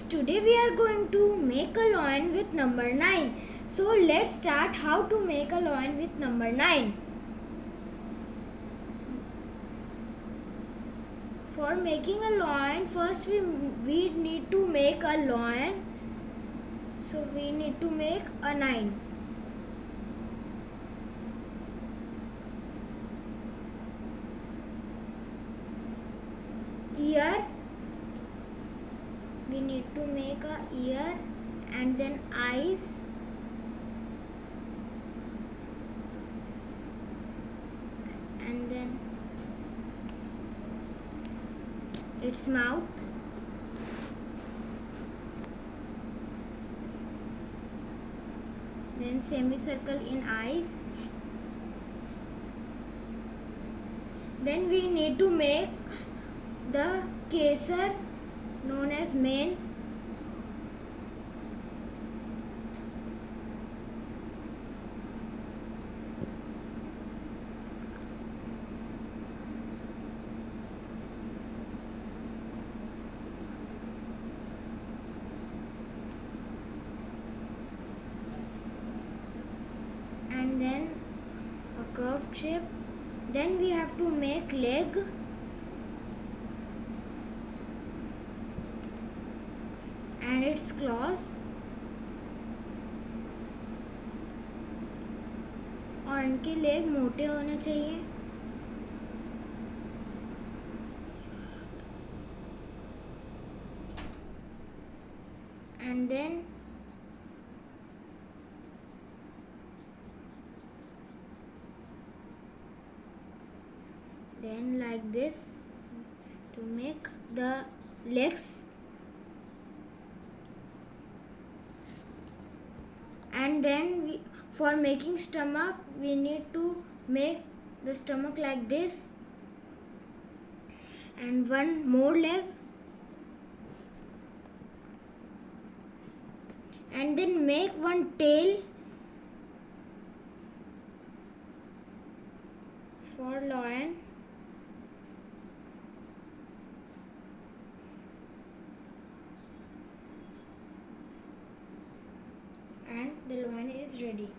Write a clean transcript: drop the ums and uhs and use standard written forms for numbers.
today we are going to make a lion with number 9. So let's start how to make a lion with number 9. For making a lion, first we need to make a lion. So we need to make a 9. Ear. We need to make a ear and then eyes and then its mouth, then semicircle in eyes. Then we need to make the caesar known as mane, and then a curved shape. Then we have to make leg, and its claws, और इनके leg मोटे होने चाहिए. And then like this to make the legs. And then for making stomach, we need to make the stomach like this, and one more leg, and then make one tail for lion. And the lion is ready.